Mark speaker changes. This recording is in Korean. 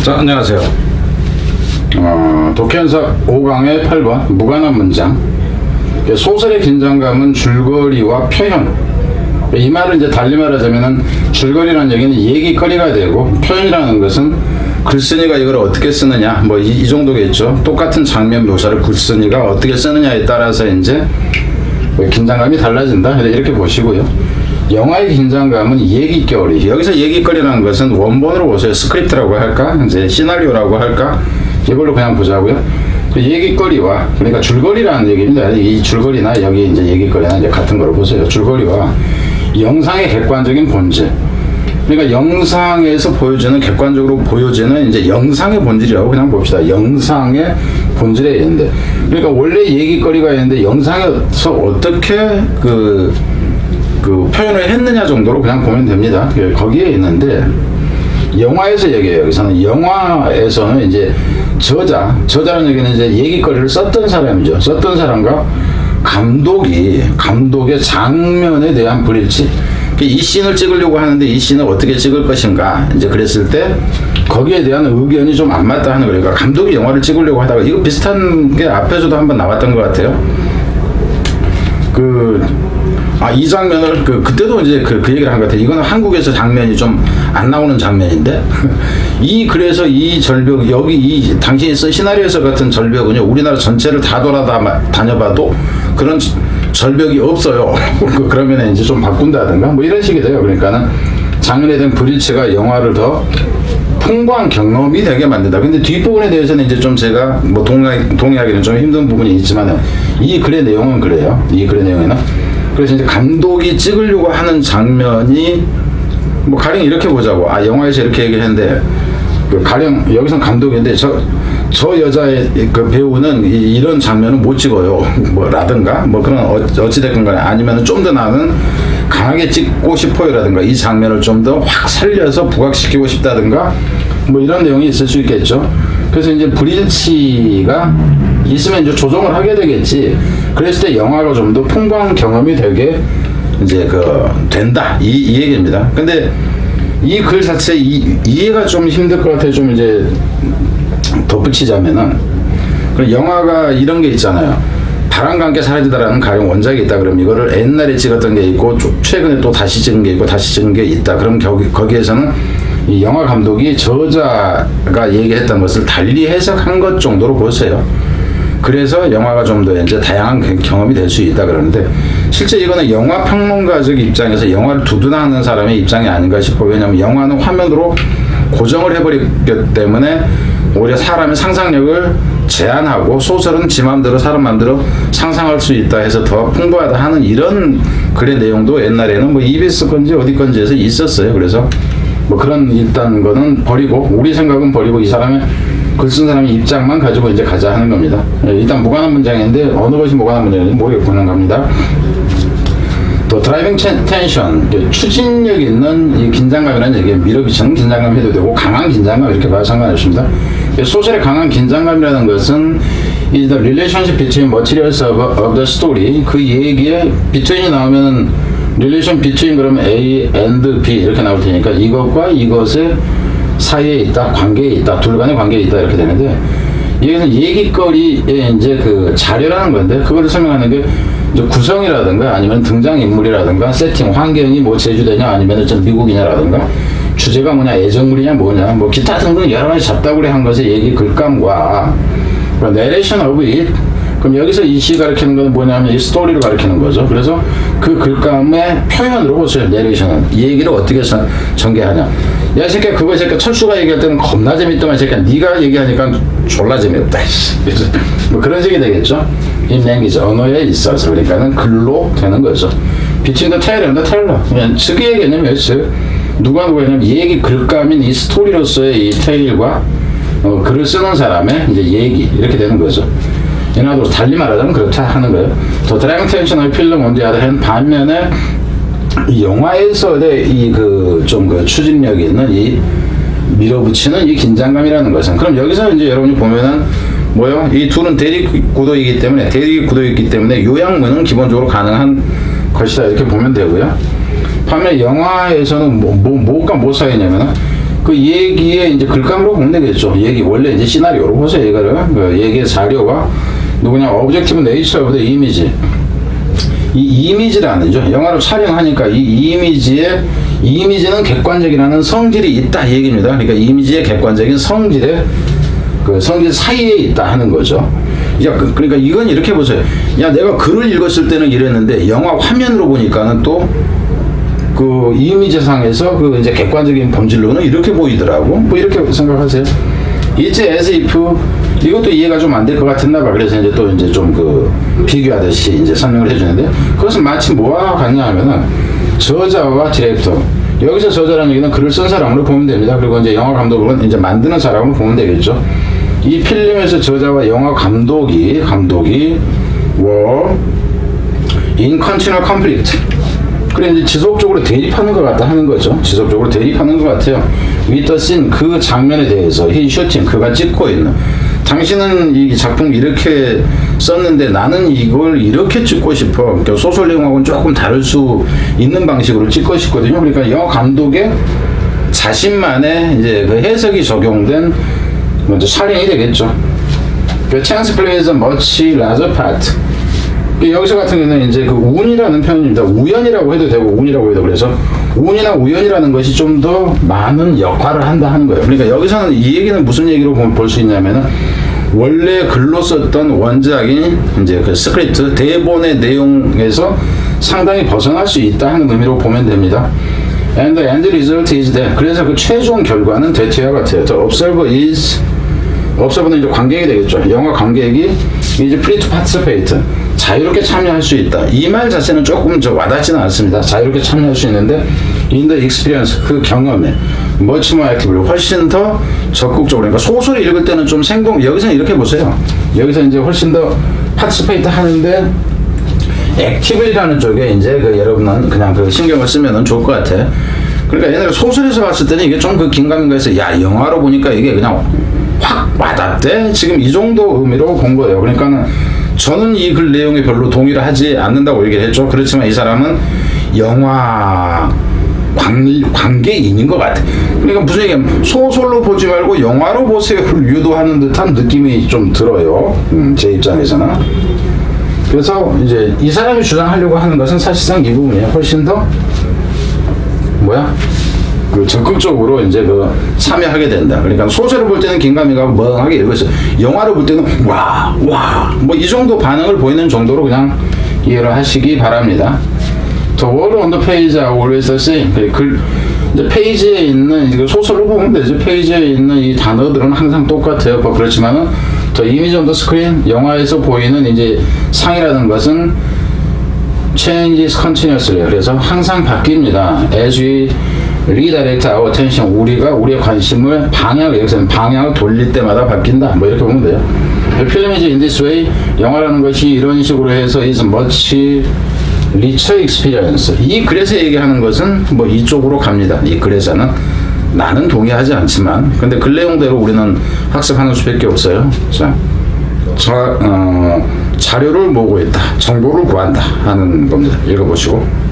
Speaker 1: 자, 안녕하세요. 독해연사 5강의 8번 무관한 문장. 소설의 긴장감은 줄거리와 표현. 이 말을 이제 달리 말하자면은 줄거리라는 얘기는 얘기거리가 되고, 표현이라는 것은 글쓴이가 이걸 어떻게 쓰느냐, 뭐 이 정도겠죠. 똑같은 장면 묘사를 글쓴이가 어떻게 쓰느냐에 따라서 이제 긴장감이 달라진다, 이렇게 보시고요. 영화의 긴장감은 얘기거리. 여기서 얘기거리라는 것은 원본으로 보세요. 스크립트라고 할까, 이제 시나리오라고 할까, 이걸로 그냥 보자고요. 얘기거리와, 그러니까 줄거리라는 얘기입니다. 이 줄거리나 여기 이제 얘기거리나 이제 같은 거로 보세요. 줄거리와 영상의 객관적인 본질. 그러니까 영상에서 보여주는, 객관적으로 보여지는 이제 영상의 본질이라고 그냥 봅시다. 영상의 본질에 있는데, 그러니까 원래 얘기거리가 있는데 영상에서 어떻게 그 표현을 했느냐 정도로 그냥 보면 됩니다. 거기에 있는데, 영화에서 얘기해요. 여기서는 영화에서는 이제 저자라는 얘기는 이제 얘기거리를 썼던 사람이죠. 썼던 사람과 감독의 장면에 대한 불일치. 이 씬을 찍으려고 하는데 이 씬을 어떻게 찍을 것인가, 이제 그랬을 때 거기에 대한 의견이 좀 안 맞다 하는 거예요. 그러니까 감독이 영화를 찍으려고 하다가, 이거 비슷한 게 앞에서도 한번 나왔던 것 같아요. 이 장면을 그때도 이제 그 얘기를 한 것 같아요. 이거는 한국에서 장면이 좀 안 나오는 장면인데 그래서 이 절벽, 여기 이 당시에 시나리오에서 같은 절벽은요, 우리나라 전체를 다 다녀봐도 그런 절벽이 없어요. 그러면 이제 좀 바꾼다든가 뭐 이런 식이 돼요. 그러니까는 장면에 대한 불일치가 영화를 더 풍부한 경험이 되게 만든다. 근데 뒷부분에 대해서는 이제 좀 제가 뭐 동의하기는 좀 힘든 부분이 있지만, 이 글의 내용은 그래요. 이 글의 내용에는. 그래서 이제 감독이 찍으려고 하는 장면이 뭐 가령 이렇게 보자고. 영화에서 이렇게 얘기했는데, 가령 여기선 감독인데 저 여자의 그 배우는 이런 장면은 못 찍어요. 라든가 뭐 그런 어찌됐건 간에, 아니면은 좀 더 나는 강하게 찍고 싶어요라든가, 이 장면을 좀 더 확 살려서 부각시키고 싶다든가 뭐 이런 내용이 있을 수 있겠죠. 그래서 이제 불일치가 있으면 이제 조정을 하게 되겠지. 그랬을 때 영화가 좀 더 풍부한 경험이 되게 이제 된다, 이 얘기입니다. 근데 이 글 자체 이해가 좀 힘들 것 같아요. 좀 이제 덧붙이자면은, 영화가 이런 게 있잖아요. 바람과 함께 사라지다라는 가령 원작이 있다. 그럼 이거를 옛날에 찍었던 게 있고, 최근에 또 다시 찍은 게 있고, 다시 찍은 게 있다. 그럼 거기에서는 이 영화 감독이 저자가 얘기했던 것을 달리 해석한 것 정도로 보세요. 그래서 영화가 좀 더 이제 다양한 경험이 될 수 있다 그러는데, 실제 이거는 영화 평론가적 입장에서 영화를 두둔하는 사람의 입장이 아닌가 싶어. 왜냐하면 영화는 화면으로 고정을 해버리기 때문에 오히려 사람의 상상력을 제한하고, 소설은 지 맘대로 사람 맘대로 상상할 수 있다 해서 더 풍부하다 하는 이런 글의 내용도 옛날에는 뭐 EBS 건지 어디 건지에서 있었어요. 그래서 뭐 그런 일단 거는 버리고, 우리 생각은 버리고, 이 사람의 글 쓴 사람의 입장만 가지고 이제 가자 하는 겁니다. 일단 무관한 문장인데 어느 것이 무관한 문장인지 모르겠고 그냥 갑니다. 또 드라이빙 텐션, 추진력 있는 이 긴장감이라는 얘기에 밀어비치는 긴장감 해도 되고, 강한 긴장감 이렇게 봐도 상관없습니다. 소설의 강한 긴장감이라는 것은 is the relationship between materials of the story. 그 얘기에 between이 나오면 relation between 그러면 A and B 이렇게 나올 테니까, 이것과 이것의 사이에 있다, 관계에 있다, 둘 간의 관계에 있다 이렇게 되는데, 여기서 얘기거리에 이제 자료라는 건데, 그걸 설명하는 게 이제 구성이라든가 아니면 등장인물이라든가 세팅, 환경이 뭐 제주도냐 아니면 좀 미국이냐라든가, 주제가 뭐냐, 애정물이냐 뭐냐, 뭐 기타 등등 여러 가지 잡다구리 한 것의 얘기 글감과 narration of it. 그럼 여기서 이 시 가리키는 건 뭐냐면 이 스토리를 가리키는 거죠. 그래서 그 글감의 표현으로 보세요. 내레이션은 이 얘기를 어떻게 전개하냐. 야, 이 새끼야, 그거 이 새끼야, 철수가 얘기할 때는 겁나 재밌더만, 이 새끼야, 네가 얘기하니까 졸라 재미없다. 뭐 그런 식이 되겠죠. 이 랭귀지, 언어에 있어서. 그러니까는 글로 되는 거죠. Between the tale and the teller. 그냥 즉의 개념이었어요. 누가 했냐면, 이 얘기 글감인 이 스토리로서의 이 테일과 글을 쓰는 사람의 이제 얘기, 이렇게 되는 거죠. 이나도 달리 말하자면 그렇다 하는 거예요. 더 드라이빙 텐션의 필름 언제 하다 한 반면에, 이 영화에서의 좀 추진력이 있는 이 밀어붙이는 이 긴장감이라는 것은, 그럼 여기서 이제 여러분이 보면은 뭐요? 이 둘은 대립구도이기 때문에 요약문은 기본적으로 가능한 것이다 이렇게 보면 되고요. 반면 영화에서는 뭐가 뭐 사이냐면은 그 얘기에 이제 글감으로 보면 되겠죠. 얘기 원래 이제 시나리오로 보세요. 이거를 그 얘기의 자료가 누구냐 objective nature of the image. 이 이미지라는 죠. 영화를 촬영하니까 이 이미지는 객관적이라는 성질이 있다 이 얘기입니다. 그러니까 이미지의 객관적인 성질의 그 성질 사이에 있다 하는 거죠. 야, 그러니까 이건 이렇게 보세요. 야, 내가 글을 읽었을 때는 이랬는데 영화 화면으로 보니까는 또 그 이미지상에서 그 이제 객관적인 본질로는 이렇게 보이더라고. 뭐 이렇게 생각하세요. It's as if 이것도 이해가 좀 안 될 것 같았나 봐. 그래서 이제 또 이제 좀 그 비교하듯이 이제 설명을 해주는데 그것은 마치 뭐와 같냐 하면은 저자와 디렉터. 여기서 저자라는 얘기는 글을 쓴 사람으로 보면 됩니다. 그리고 이제 영화 감독은 이제 만드는 사람으로 보면 되겠죠. 이 필름에서 저자와 영화 감독이 were in continual conflict. 그래 이제 지속적으로 대립하는 것 같다 하는 거죠. 지속적으로 대립하는 것 같아요. with the scene 그 장면에 대해서 he shooting 그가 찍고 있는. 당신은 이 작품 이렇게 썼는데 나는 이걸 이렇게 찍고 싶어. 그러니까 소설 내용하고는 조금 다를 수 있는 방식으로 찍고 싶거든요. 그러니까 영화 감독의 자신만의 이제 그 해석이 적용된 먼저 촬영이 되겠죠. 그 chance plays a much larger part. 여기서 같은 경우는 이제 그 운이라는 표현입니다. 우연이라고 해도 되고 운이라고 해도 그래서 운이나 우연이라는 것이 좀 더 많은 역할을 한다 하는 거예요. 그러니까 여기서는 이 얘기는 무슨 얘기로 볼 수 있냐면은 원래 글로 썼던 원작인 이제 그 스크립트 대본의 내용에서 상당히 벗어날 수 있다 하는 의미로 보면 됩니다. And the end result is that 그래서 그 최종 결과는 대퇴와 같아요. The observer는 이제 관객이 되겠죠. 영화 관객이 이제 free to participate 자유롭게 참여할 수 있다. 이 말 자체는 조금 와닿지는 않습니다. 자유롭게 참여할 수 있는데 in the experience 그 경험에 much more actively 훨씬 더 적극적으로 그러니까 소설을 읽을 때는 좀 여기서는 이렇게 보세요. 여기서 이제 훨씬 더 participate 하는데 actively라는 쪽에 이제 그 여러분은 그냥 그 신경을 쓰면은 좋을 것 같아. 그러니까 옛날에 소설에서 봤을 때는 이게 좀 그 긴가민가 해서 야 영화로 보니까 이게 그냥 확 와닿대. 지금 이 정도 의미로 본 거예요. 그러니까는 저는 이 글 내용에 별로 동의를 하지 않는다고 얘기를 했죠. 그렇지만 이 사람은 영화 관계인인 것 같아. 그러니까 무슨 얘기냐면 소설로 보지 말고 영화로 보세요를 유도하는 듯한 느낌이 좀 들어요. 제 입장에서는. 그래서 이제 이 사람이 주장하려고 하는 것은 사실상 이 부분이에요. 훨씬 더 그 적극적으로 이제 그 참여하게 된다. 그러니까 소설을 볼 때는 긴가민가 멍하게 읽었어요. 영화를 볼 때는 와 뭐 이 정도 반응을 보이는 정도로 그냥 이해를 하시기 바랍니다. The word on the page are always the same. 이제 페이지에 있는 이거 소설로 보면 되죠. 페이지에 있는 이 단어들은 항상 똑같아요. 뭐 그렇지만은 the image on the screen 영화에서 보이는 이제 상이라는 것은 changes continuously. 그래서 항상 바뀝니다. As we redirect our attention 우리의 관심을 여기서는 방향을 돌릴 때마다 바뀐다. 뭐 이렇게 보면 돼요. film is in this way 영화라는 것이 이런 식으로 해서 is much richer experience. 이 글에서 얘기하는 것은 뭐 이쪽으로 갑니다. 이 글에서는 나는 동의하지 않지만 근데 글 내용대로 우리는 학습하는 수밖에 없어요. 자, 자료를 모으고 있다. 정보를 구한다 하는 겁니다. 읽어보시고.